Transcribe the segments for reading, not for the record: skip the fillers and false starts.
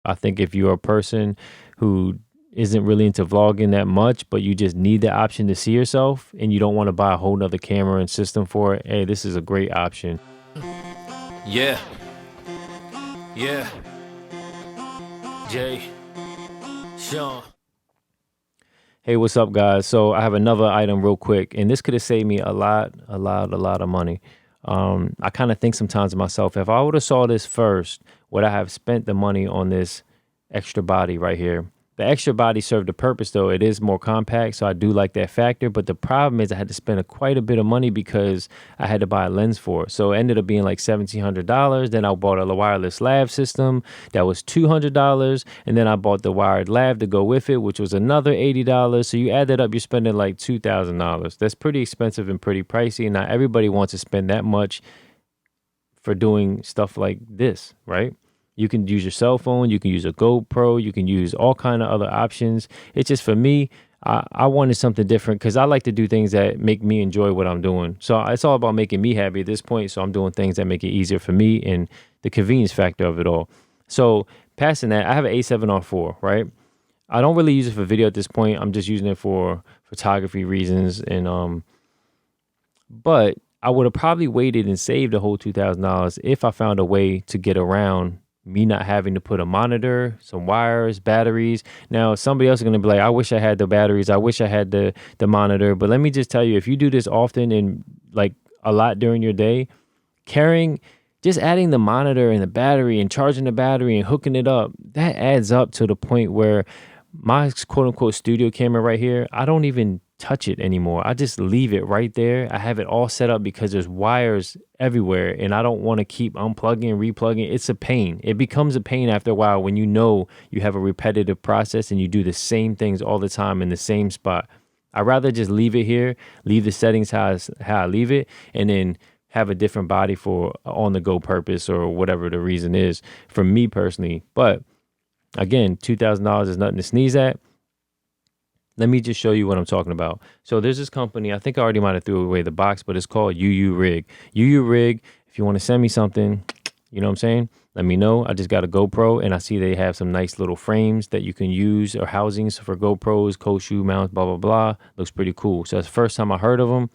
I think if you're a person who isn't really into vlogging that much, but you just need the option to see yourself and you don't want to buy a whole nother camera and system for it, hey, this is a great option. Yeah. Jsean. Hey, what's up, guys? So I have another item real quick, and this could have saved me a lot of money. I kind of think sometimes to myself, if I would have saw this first, would I have spent the money on this extra body right here? The extra body served a purpose, though. It is more compact, so I do like that factor. But the problem is I had to spend quite a bit of money because I had to buy a lens for it. So it ended up being like $1,700. Then I bought a wireless lav system that was $200. And then I bought the wired lav to go with it, which was another $80. So you add that up, you're spending like $2,000. That's pretty expensive and pretty pricey. And not everybody wants to spend that much for doing stuff like this, right? You can use your cell phone, you can use a GoPro, you can use all kind of other options. It's just for me, I wanted something different because I like to do things that make me enjoy what I'm doing. So it's all about making me happy at this point. So I'm doing things that make it easier for me and the convenience factor of it all. So passing that, I have an A7R4, right? I don't really use it for video at this point. I'm just using it for photography reasons. But I would have probably waited and saved the whole $2,000 if I found a way to get around me not having to put a monitor, some wires, batteries. Now, somebody else is going to be like, I wish I had the batteries. I wish I had the monitor. But let me just tell you, if you do this often and like a lot during your day, just adding the monitor and the battery and charging the battery and hooking it up, that adds up to the point where my quote unquote studio camera right here, I don't even touch it anymore. I just leave it right there. I have it all set up because there's wires everywhere and I don't want to keep unplugging and replugging. It's a pain. It becomes a pain after a while when you know you have a repetitive process and you do the same things all the time in the same spot. I'd rather just leave it here, leave the settings how I leave it, and then have a different body for on-the-go purpose or whatever the reason is for me personally. But again, $2,000 is nothing to sneeze at. Let me just show you what I'm talking about. So there's this company, I think I already might have threw away the box, but it's called UURig. UURig, if you want to send me something, you know what I'm saying? Let me know. I just got a GoPro and I see they have some nice little frames that you can use or housings for GoPros, cold shoe mounts, blah, blah, blah. Looks pretty cool. So that's the first time I heard of them.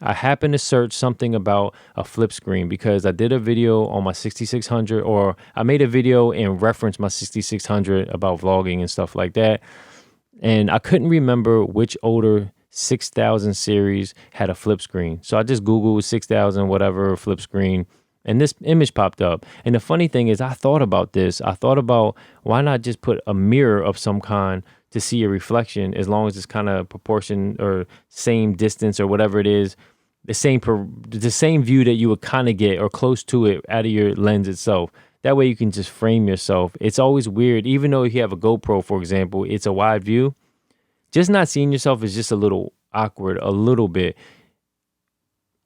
I happened to search something about a flip screen because I did a video on my 6600, or I made a video and referenced my 6600 about vlogging and stuff like that. And I couldn't remember which older 6000 series had a flip screen. So I just Googled 6000 whatever flip screen and this image popped up. And the funny thing is I thought about this. I thought about why not just put a mirror of some kind to see a reflection as long as it's kind of proportion or same distance or whatever it is. The same view that you would kind of get or close to it out of your lens itself. That way you can just frame yourself. It's always weird. Even though if you have a GoPro, for example, it's a wide view. Just not seeing yourself is just a little awkward, a little bit.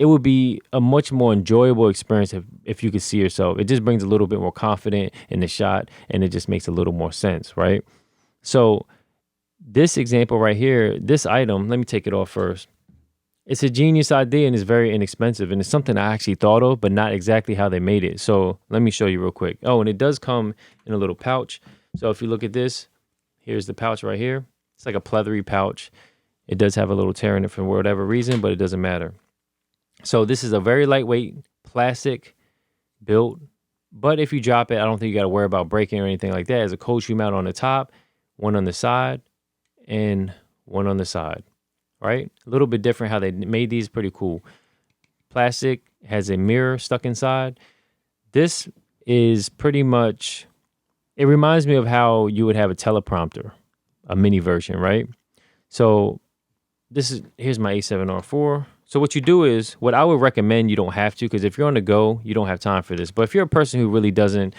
It would be a much more enjoyable experience if you could see yourself. It just brings a little bit more confidence in the shot and it just makes a little more sense, right? So this example right here, this item, let me take it off first. It's a genius idea and it's very inexpensive and it's something I actually thought of, but not exactly how they made it. So let me show you real quick. Oh, and it does come in a little pouch. So if you look at this, here's the pouch right here. It's like a pleathery pouch. It does have a little tear in it for whatever reason, but it doesn't matter. So this is a very lightweight plastic built, but if you drop it, I don't think you got to worry about breaking or anything like that. There's a cold shoe mount on the top, one on the side, and one on the side. Right? A little bit different how they made these, pretty cool. Plastic, has a mirror stuck inside. This is pretty much, it reminds me of how you would have a teleprompter, a mini version, right? So here's my A7R4. So what you do is, what I would recommend, you don't have to, because if you're on the go, you don't have time for this. But if you're a person who really doesn't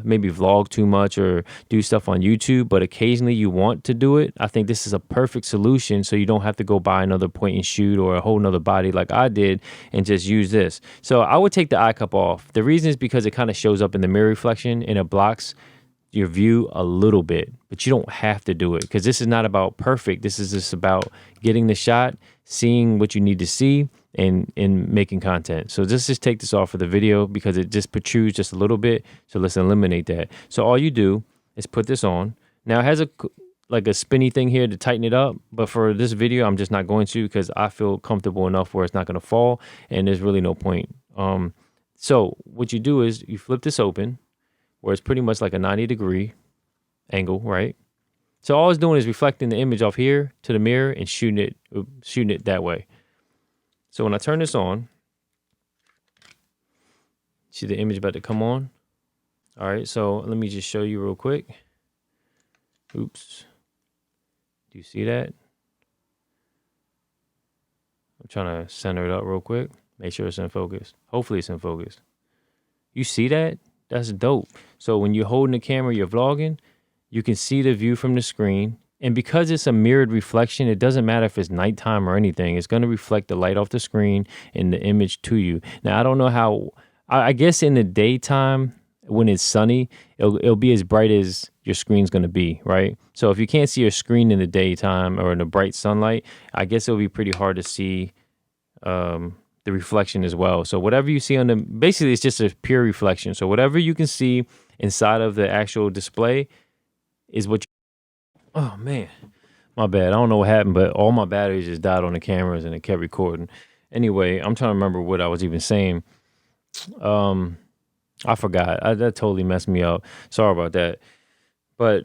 maybe vlog too much or do stuff on YouTube, but occasionally you want to do it, I think this is a perfect solution so you don't have to go buy another point and shoot or a whole nother body like I did and just use this. So I would take the eye cup off. The reason is because it kind of shows up in the mirror reflection and it blocks your view a little bit, but you don't have to do it because this is not about perfect. This is just about getting the shot, seeing what you need to see, and making content. So just take this off for the video because it just protrudes just a little bit. So let's eliminate that. So all you do is put this on. Now it has like a spinny thing here to tighten it up, but for this video, I'm just not going to because I feel comfortable enough where it's not going to fall, and there's really no point. So what you do is you flip this open, where it's pretty much like a 90-degree angle, right? So all it's doing is reflecting the image off here to the mirror and shooting it that way. So when I turn this on, see the image about to come on. All right, so let me just show you real quick. Oops. Do you see that? I'm trying to center it up real quick. Make sure it's in focus. Hopefully it's in focus. You see that? That's dope. So when you're holding the camera, you're vlogging, you can see the view from the screen. And because it's a mirrored reflection, it doesn't matter if it's nighttime or anything. It's going to reflect the light off the screen and the image to you. Now, I don't know how, I guess in the daytime, when it's sunny, it'll be as bright as your screen's going to be, right? So if you can't see your screen in the daytime or in the bright sunlight, I guess it'll be pretty hard to see the reflection as well. So whatever you see on the, basically it's just a pure reflection. So whatever you can see inside of the actual display is what you, oh man, my bad. I don't know what happened, but all my batteries just died on the cameras and it kept recording. Anyway, I'm trying to remember what I was even saying. I forgot. That totally messed me up. Sorry about that. But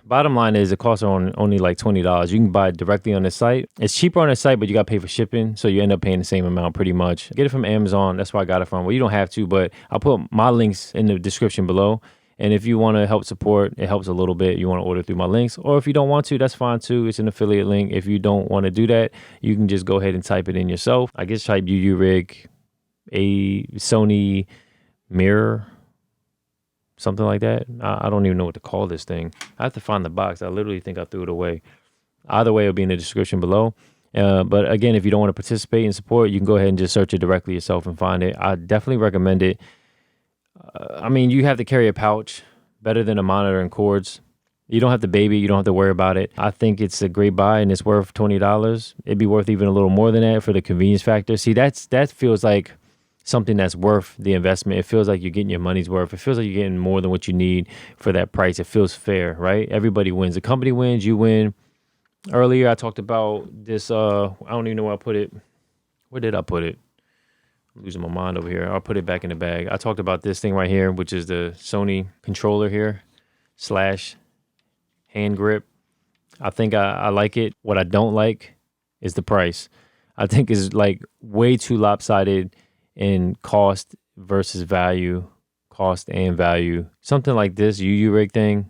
bottom line is it costs only like $20. You can buy it directly on the site. It's cheaper on the site, but you got to pay for shipping. So you end up paying the same amount pretty much. Get it from Amazon. That's where I got it from. Well, you don't have to, but I'll put my links in the description below. And if you want to help support, it helps a little bit. You want to order through my links. Or if you don't want to, that's fine too. It's an affiliate link. If you don't want to do that, you can just go ahead and type it in yourself. I guess type UURig, a Sony mirror, something like that. I don't even know what to call this thing. I have to find the box. I literally think I threw it away. Either way, it'll be in the description below. But again, if you don't want to participate and support, you can go ahead and just search it directly yourself and find it. I definitely recommend it. I mean, you have to carry a pouch, better than a monitor and cords. You don't have to baby. You don't have to worry about it. I think it's a great buy, and it's worth $20. It'd be worth even a little more than that for the convenience factor. See, that feels like something that's worth the investment. It feels like you're getting your money's worth. It feels like you're getting more than what you need for that price. It feels fair, right? Everybody wins. The company wins, you win. Earlier, I talked about this. I don't even know where I put it. Where did I put it? I'm losing my mind over here. I'll put it back in the bag. I talked about this thing right here, which is the Sony controller here, / hand grip. I think I like it. What I don't like is the price. I think it's like way too lopsided in cost versus value, cost and value. Something like this UURig thing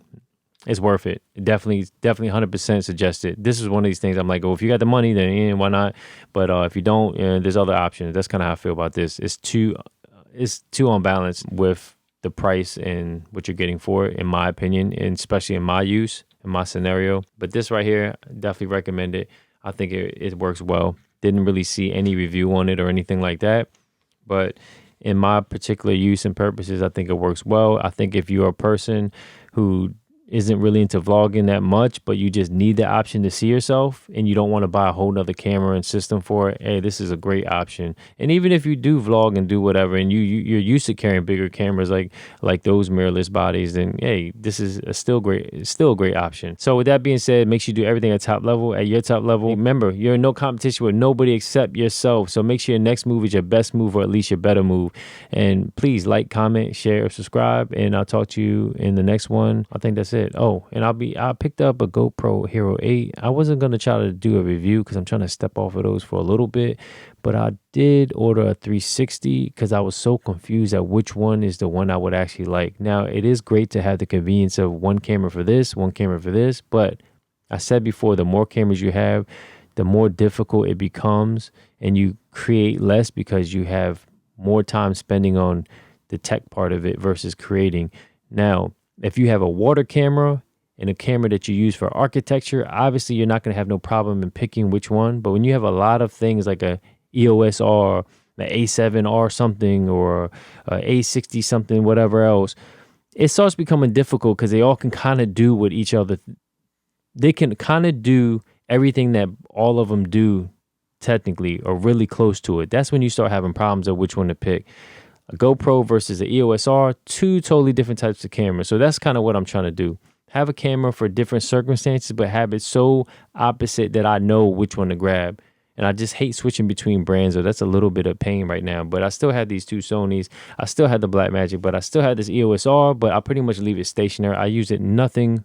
is worth it. Definitely 100% suggested. This is one of these things I'm like, oh, if you got the money, then why not? But if you don't, there's other options. That's kind of how I feel about this. It's too unbalanced with the price and what you're getting for it, in my opinion, and especially in my use, in my scenario. But this right here, definitely recommend it. I think it works well. Didn't really see any review on it or anything like that. But in my particular use and purposes, I think it works well. I think if you're a person who isn't really into vlogging that much, but you just need the option to see yourself and you don't want to buy a whole nother camera and system for it, hey, this is a great option. And even if you do vlog and do whatever and you're used to carrying bigger cameras like those mirrorless bodies, then hey, this is still a great option. So with that being said, make sure you do everything at top level, at your top level. Remember, you're in no competition with nobody except yourself. So make sure your next move is your best move, or at least your better move. And please like, comment, share, subscribe, and I'll talk to you in the next one. I think that's it. Oh, and I picked up a GoPro Hero 8. I wasn't going to try to do a review because I'm trying to step off of those for a little bit, but I did order a 360 because I was so confused at which one is the one I would actually like. Now, it is great to have the convenience of one camera for this, one camera for this, but I said before, the more cameras you have, the more difficult it becomes, and you create less because you have more time spending on the tech part of it versus creating. Now, if you have a water camera and a camera that you use for architecture, obviously you're not going to have no problem in picking which one. But when you have a lot of things like a EOS R, an A7R something, or a A60 something, whatever else, it starts becoming difficult because they all can kind of do what each other. They can kind of do everything that all of them do technically, or really close to it. That's when you start having problems of which one to pick. A GoPro versus an EOS R, two totally different types of cameras. So that's kind of what I'm trying to do. have a camera for different circumstances, but have it so opposite that I know which one to grab. And I just hate switching between brands, so that's a little bit of pain right now. But I still had these two Sonys. I still had the Blackmagic, but I still had this EOS R, but I pretty much leave it stationary. I use it nothing.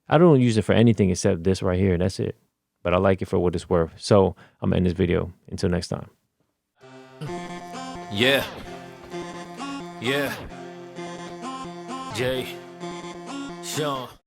I don't use it for anything except this right here. That's it. But I like it for what it's worth. So I'm ending this video. Until next time. Yeah. Yeah. Jay. Sean.